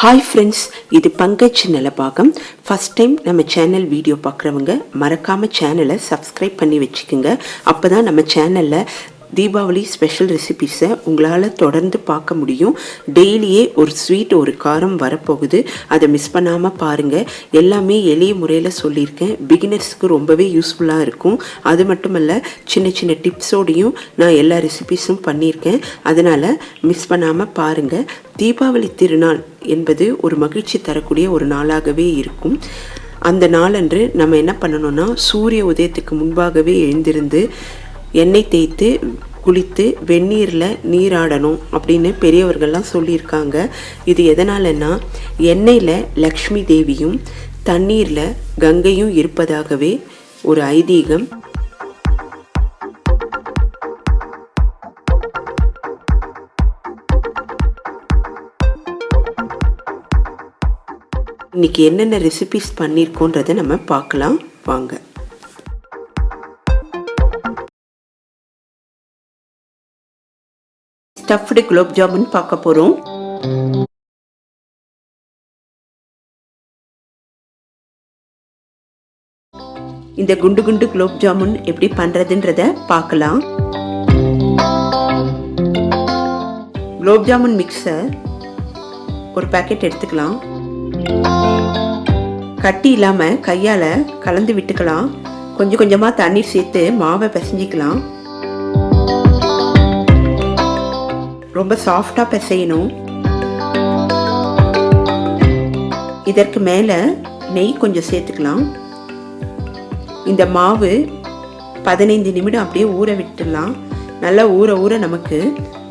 Hi friends, இது Pankaj Nalabagam. First time நம்ம channel video பார்க்குறவங்க மறக்காமல் சேனலை சப்ஸ்கிரைப் பண்ணி வச்சுக்கோங்க. அப்போ தான் நம்ம சேனலில் தீபாவளி ஸ்பெஷல் ரெசிபீஸை உங்களால் தொடர்ந்து பார்க்க முடியும். டெய்லியே ஒரு ஸ்வீட் ஒரு காரம் வரப்போகுது, அதை மிஸ் பண்ணாமல் பாருங்கள். எல்லாமே எளிய முறையில் சொல்லியிருக்கேன், பிகினர்ஸ்க்கு ரொம்பவே யூஸ்ஃபுல்லாக இருக்கும். அது மட்டுமல்ல, சின்ன சின்ன டிப்ஸோடையும் நான் எல்லா ரெசிபீஸும் பண்ணியிருக்கேன். அதனால் மிஸ் பண்ணாமல் பாருங்கள். தீபாவளி திருநாள் என்பது ஒரு மகிழ்ச்சி தரக்கூடிய ஒரு நாளாகவே இருக்கும். அந்த நாளன்று நம்ம என்ன பண்ணணும்னா, சூரிய உதயத்துக்கு முன்பாகவே எழுந்திருந்து எண்ணெய் தேய்த்து குளித்து வெந்நீரில் நீராடணும் அப்படின்னு பெரியவர்கள்லாம் சொல்லியிருக்காங்க. இது எதனாலன்னா, எண்ணெயில் லக்ஷ்மி தேவியும் தண்ணீரில் கங்கையும் இருப்பதாகவே ஒரு ஐதீகம். இன்னைக்கு என்னென்ன ரெசிபிஸ் பண்ணியிருக்கோன்றதை நம்ம பார்க்கலாம் வாங்க. ஸ்டஃப்டு குலோப் ஜாமுன் பார்க்க போகிறோம். இந்த குண்டு குண்டு குலோப் ஜாமுன் எப்படி பண்ணுறதுன்றத பார்க்கலாம். குலோப் ஜாமுன் மிக்ஸர் ஒரு பேக்கெட் எடுத்துக்கலாம். கட்டி இல்லாமல் கையால் கலந்து விட்டுக்கலாம். கொஞ்சம் கொஞ்சமாக தண்ணீர் சேர்த்து மாவை பிசைஞ்சிக்கலாம். ரொம்ப சாஃப்டாக பிசையணும். இதற்கு மேலே நெய் கொஞ்சம் சேர்த்துக்கலாம். இந்த மாவு 15 நிமிடம் அப்படியே ஊற விட்டுடலாம். நல்லா ஊற ஊற நமக்கு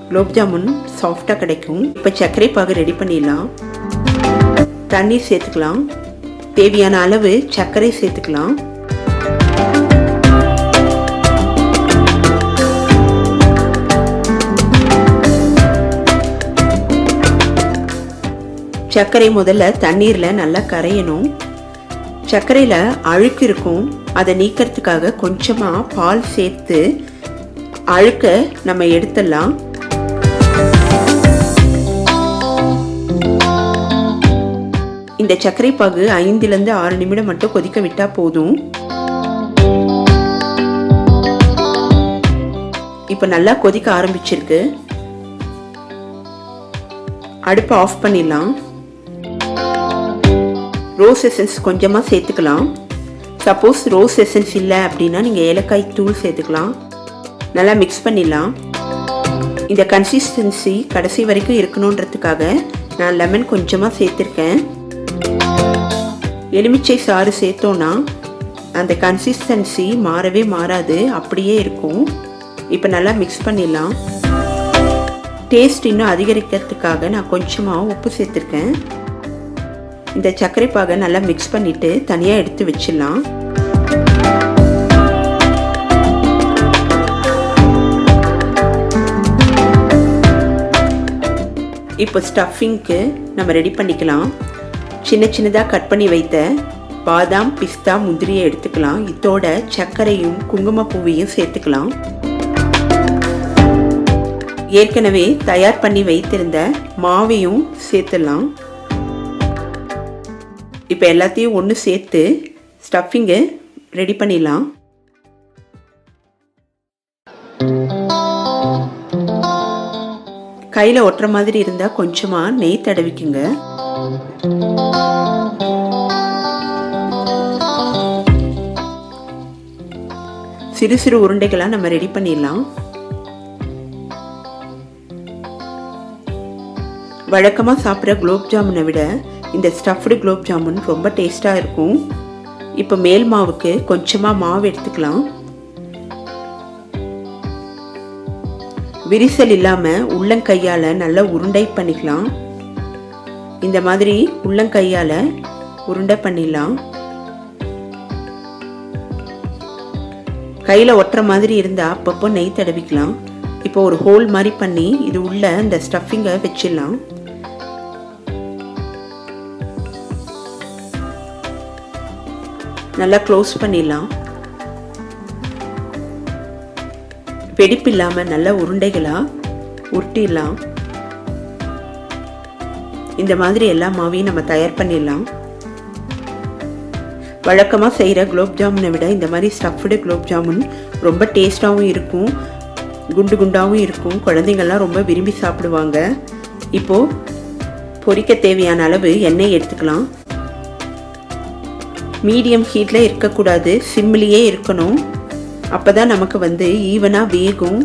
குலோப் ஜாமுன் சாஃப்டாக கிடைக்கும். இப்போ சர்க்கரை பாகு ரெடி பண்ணிடலாம். தண்ணீர் சேர்த்துக்கலாம். தேவையான அளவு சர்க்கரை சேர்த்துக்கலாம். சர்க்கரை முதல்ல தண்ணீரில் நல்லா கரையணும். சர்க்கரையில் அழுக்கு இருக்கும், அதை நீக்கிறதுக்காக கொஞ்சமாக பால் சேர்த்து அழுக்க நம்ம எடுத்துடலாம். இந்த சர்க்கரை பாகு 5லேருந்து 6 நிமிடம் மட்டும் கொதிக்க விட்டால் போதும். இப்போ நல்லா கொதிக்க ஆரம்பிச்சிருக்கு. அடுப்பை ஆஃப் பண்ணிடலாம். ரோஸ் எசன்ஸ் கொஞ்சமாக சேர்த்துக்கலாம். சப்போஸ் ரோஸ் எசன்ஸ் இல்லை அப்படின்னா நீங்கள் ஏலக்காய் தூள் சேர்த்துக்கலாம். நல்லா மிக்ஸ் பண்ணிடலாம். இந்த கன்சிஸ்டன்சி கடைசி வரைக்கும் இருக்கணுன்றதுக்காக நான் லெமன் கொஞ்சமாக சேர்த்துருக்கேன். எலுமிச்சை சாறு சேர்த்தோன்னா அந்த கன்சிஸ்டன்சி மாறவே மாறாது, அப்படியே இருக்கும். இப்போ நல்லா மிக்ஸ் பண்ணிடலாம். டேஸ்ட் இன்னும் அதிகரிக்கிறதுக்காக நான் கொஞ்சமாக உப்பு சேர்த்துருக்கேன். இந்த சர்க்கரை பாகை நல்லா மிக்ஸ் பண்ணிவிட்டு தனியாக எடுத்து வச்சிடலாம். இப்போ ஸ்டஃபிங்க்கு நம்ம ரெடி பண்ணிக்கலாம். சின்ன சின்னதாக கட் பண்ணி வைத்த பாதாம், பிஸ்தா, முந்திரியை எடுத்துக்கலாம். இதோட சர்க்கரையும் குங்குமப்பூவையும் சேர்த்துக்கலாம். ஏற்கனவே தயார் பண்ணி வைத்திருந்த மாவையும் சேர்த்துடலாம். இப்போ எல்லாத்தையும் ஒன்று சேர்த்து ஸ்டஃபிங்கு ரெடி பண்ணிடலாம். கையில் ஒட்டுற மாதிரி இருந்தால் கொஞ்சமாக நெய் தடவிக்குங்க. சிறு சிறு உருண்டைகளாக நம்ம ரெடி பண்ணிடலாம். வழக்கமாக சாப்பிட்ற குலோப் ஜாமுனை விட இந்த ஸ்டஃப்டு குலோப் ஜாமுன் ரொம்ப டேஸ்ட்டாக இருக்கும். இப்போ மேல் மாவுக்கு கொஞ்சமாக மாவு எடுத்துக்கலாம். விரிசல் இல்லாமல் உள்ளங்கையால் நல்லா உருண்டை பண்ணிக்கலாம். இந்த மாதிரி உள்ளங்கையால் உருண்டை பண்ணிடலாம். கையில் ஒட்டுற மாதிரி இருந்தால் அப்பப்போ நெய் தடவிக்கலாம். இப்போ ஒரு ஹோல் மாதிரி பண்ணி இது உள்ள இந்த ஸ்டஃபிங்கை வச்சிடலாம். நல்லா க்ளோஸ் பண்ணிடலாம். வெடிப்பு இல்லாமல் நல்ல உருண்டைகளாக உருட்டிடலாம். இந்த மாதிரி எல்லா மாவையும் நம்ம தயார் பண்ணிடலாம். வழக்கமாக செய்கிற குலோப் ஜாமுனை விட இந்த மாதிரி ஸ்டஃப்டு குலோப் ஜாமுன் ரொம்ப டேஸ்ட்டாகவும் இருக்கும், குண்டு குண்டாகவும் இருக்கும். குழந்தைங்கள்லாம் ரொம்ப விரும்பி சாப்பிடுவாங்க. இப்போது பொரிக்க தேவையான அளவு எண்ணெய் எடுத்துக்கலாம். மீடியம் ஹீட்டில் இருக்கக்கூடாது, சிம்லேயே இருக்கணும். அப்போ தான் நமக்கு ஈவனாக வேகும்.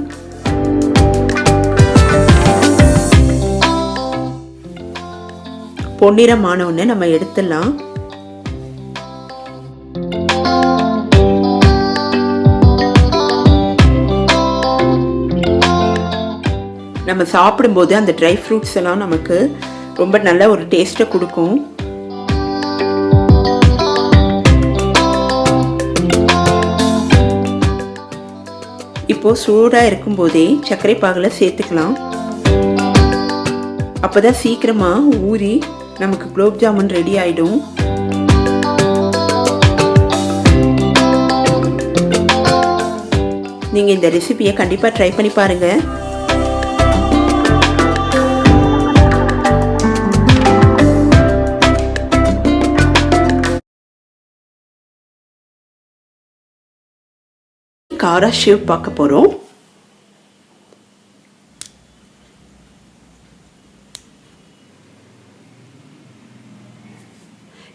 பொன்னிறமானவுன்னு நம்ம எடுத்துடலாம். நம்ம சாப்பிடும்போது அந்த ட்ரை ஃப்ரூட்ஸ் எல்லாம் நமக்கு ரொம்ப நல்ல ஒரு டேஸ்ட்டை கொடுக்கும். இப்போது சூடாக இருக்கும்போதே சர்க்கரை பாகில் சேர்த்துக்கலாம். அப்போ தான் சீக்கிரமாக ஊறி நமக்கு குலோப் ஜாமுன் ரெடி ஆகிடும். நீங்கள் இந்த ரெசிபியை கண்டிப்பாக ட்ரை பண்ணி பாருங்கள். கராசேவ் பார்க்க போகிறோம்.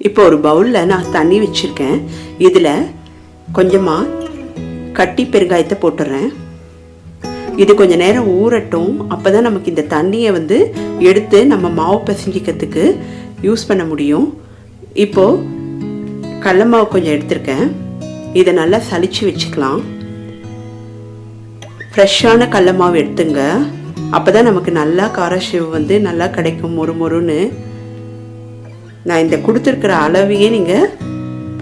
இப்போ ஒரு பவுலில் நான் தண்ணி வச்சுருக்கேன். இதில் கொஞ்சமாக கட்டி பெருங்காயத்தை போட்டுடுறேன். இது கொஞ்சம் நேரம் ஊறட்டும். அப்போ தான் நமக்கு இந்த தண்ணியை எடுத்து நம்ம மாவு பிசைஞ்சிக்கிறதுக்கு யூஸ் பண்ண முடியும். இப்போது கடல மாவு கொஞ்சம் எடுத்திருக்கேன். இதை நல்லா சலிச்சு வச்சுக்கலாம். ஃப்ரெஷ்ஷான கடல மாவு எடுத்துங்க. அப்போ தான் நமக்கு நல்லா கராசேவ் நல்லா கிடைக்கும், மொறு மொறுன்னு. நான் இந்த கொடுத்துருக்கிற அளவையே நீங்கள்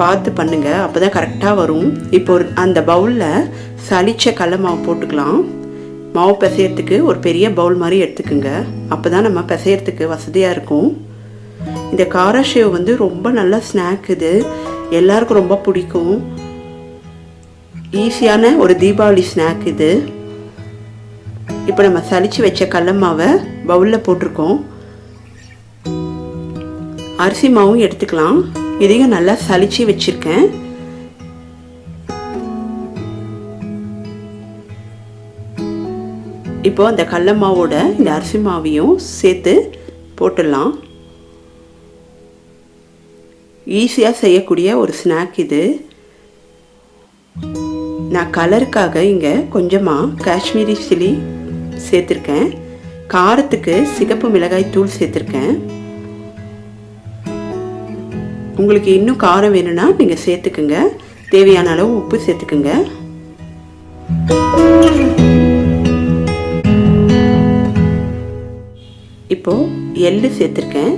பார்த்து பண்ணுங்கள், அப்போ தான் கரெக்டாக வரும். இப்போ அந்த பவுலில் சலிச்ச கடல மாவு போட்டுக்கலாம். மாவு பிசையறதுக்கு ஒரு பெரிய பவுல் மாதிரி எடுத்துக்குங்க. அப்போ தான் நம்ம பிசையறதுக்கு வசதியாக இருக்கும். இந்த கராசேவ் ரொம்ப நல்ல ஸ்நாக். இது எல்லாருக்கும் ரொம்ப பிடிக்கும். ஈஸியான ஒரு தீபாவளி ஸ்நாக் இது. இப்போ நம்ம சலிச்சு வச்ச கடல மாவை பவுலில் போட்டிருக்கோம். அரிசி மாவும் எடுத்துக்கலாம். இதையும் நல்லா சலிச்சு வச்சிருக்கேன். இப்போ அந்த கடல மாவோட இந்த அரிசி மாவையும் சேர்த்து போட்டுடலாம். ஈஸியாக செய்யக்கூடிய ஒரு ஸ்நாக் இது. நான் கலருக்காக இங்கே கொஞ்சமாக காஷ்மீரி சில்லி சேர்த்துருக்கேன். காரத்துக்கு சிகப்பு மிளகாய் தூள் சேர்த்துருக்கேன். உங்களுக்கு இன்னும் காரம் வேணும்னா நீங்கள் சேர்த்துக்குங்க. தேவையான அளவு உப்பு சேர்த்துக்குங்க. இப்போது எள்ளு சேர்த்துருக்கேன்.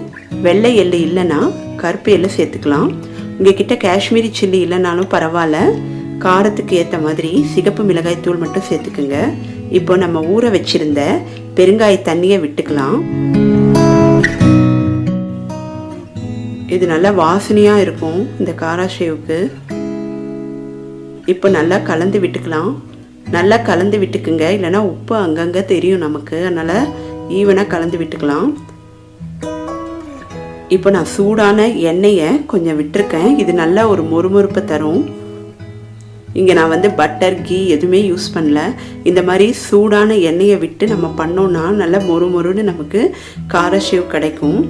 வெள்ளை எள்ளு இல்லைன்னா கருப்பு எள்ளு சேர்த்துக்கலாம். உங்ககிட்ட காஷ்மீரி சில்லி இல்லைனாலும் பரவாயில்ல. காரத்துக்கு ஏற்ற மாதிரி சிகப்பு மிளகாய் தூள் மட்டும் சேர்த்துக்குங்க. இப்போ நம்ம ஊற வச்சிருந்த பெருங்காய தண்ணியை விட்டுக்கலாம். இது நல்லா வாசனையாக இருக்கும் இந்த கராசேவுக்கு. இப்போ நல்லா கலந்து விட்டுக்கலாம். நல்லா கலந்து விட்டுக்குங்க, இல்லைன்னா உப்பு அங்கங்கே தெரியும் நமக்கு. அதனால் ஈவனாக கலந்து விட்டுக்கலாம். இப்போ நான் சூடான எண்ணெயை கொஞ்சம் விட்டுருக்கேன். இது நல்லா ஒரு மொறுமொறுப்பை தரும். இங்கே நான் பட்டர் கீ எதுவுமே யூஸ் பண்ணல. இந்த மாதிரி சூடான எண்ணெயை விட்டு நம்ம பண்ணோன்னா நல்லா மொறு மொறுன்னு நமக்கு கராசேவ் கிடைக்கும்.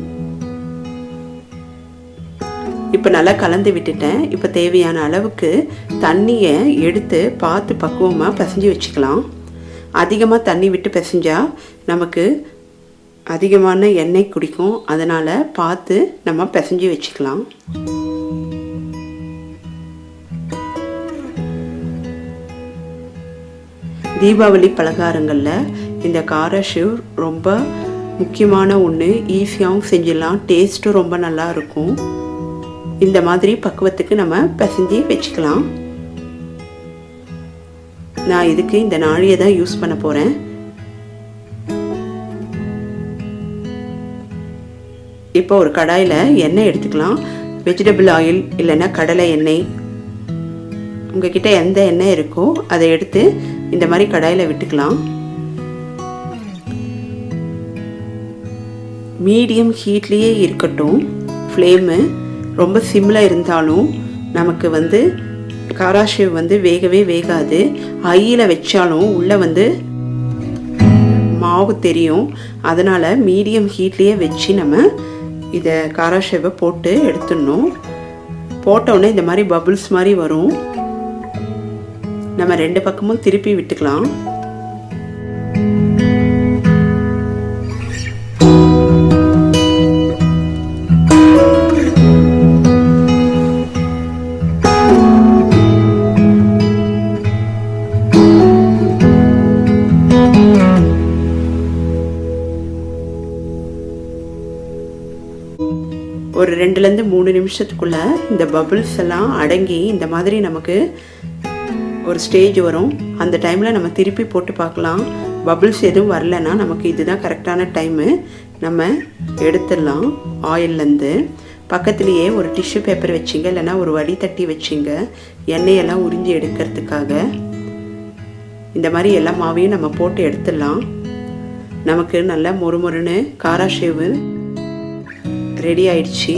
இப்போ நல்லா கலந்து விட்டுட்டேன். இப்போ தேவையான அளவுக்கு தண்ணியை எடுத்து பார்த்து பக்குவமாக பிசைஞ்சு வச்சுக்கலாம். அதிகமாக தண்ணி விட்டு பிசைஞ்சால் நமக்கு அதிகமான எண்ணெய் குடிக்கும். அதனால் பார்த்து நம்ம பிசைஞ்சு வச்சுக்கலாம். தீபாவளி பலகாரங்களில் இந்த கராசேவ் ரொம்ப முக்கியமான ஒன்று. ஈஸியாகவும் செஞ்சிடலாம், டேஸ்ட்டும் ரொம்ப நல்லா இருக்கும். இந்த மாதிரி பக்குவத்துக்கு நம்ம பிசைஞ்சு வச்சுக்கலாம். நான் இதுக்கு இந்த நாழியை தான் யூஸ் பண்ண போகிறேன். இப்போ ஒரு கடாயில் எண்ணெய் எடுத்துக்கலாம். வெஜிடபிள் ஆயில் இல்லைன்னா கடலை எண்ணெய், உங்ககிட்ட எந்த எண்ணெய் இருக்கோ அதை எடுத்து இந்த மாதிரி கடாயில் விட்டுக்கலாம். மீடியம் ஹீட்லேயே இருக்கட்டும். ஃப்ளேமு ரொம்ப சிம்மில் இருந்தாலும் நமக்கு கராஷேவ் வேகவே வேகாது. ஹையில் வச்சாலும் உள்ளே மாவு தெரியும். அதனால் மீடியம் ஹீட்லேயே வச்சு நம்ம இதை கராஷேவை போட்டு எடுத்துடணும். போட்டோடனே இந்த மாதிரி பபுள்ஸ் மாதிரி வரும். நம்ம 2 பக்கமும் திருப்பி விட்டுக்கலாம். ஒரு 2லேருந்து 3 நிமிஷத்துக்குள்ள இந்த பபுள்ஸ் எல்லாம் அடங்கி இந்த மாதிரி நமக்கு ஒரு ஸ்டேஜ் வரும். அந்த டைமில் நம்ம திருப்பி போட்டு பார்க்கலாம். பபுள்ஸ் எதுவும் வரலன்னா நமக்கு இதுதான் கரெக்டான டைமு. நம்ம எடுத்துடலாம். ஆயில்லேருந்து பக்கத்துலேயே ஒரு டிஷ்யூ பேப்பர் வச்சிங்க, இல்லைன்னா ஒரு வடி தட்டி வச்சிங்க, எண்ணெயெல்லாம் உறிஞ்சி எடுக்கிறதுக்காக. இந்த மாதிரி எல்லா மாவையும் நம்ம போட்டு எடுத்துடலாம். நமக்கு நல்லா மொறுமொறுன்னு கராஷேவ் ரெடி ஆயிடுச்சு.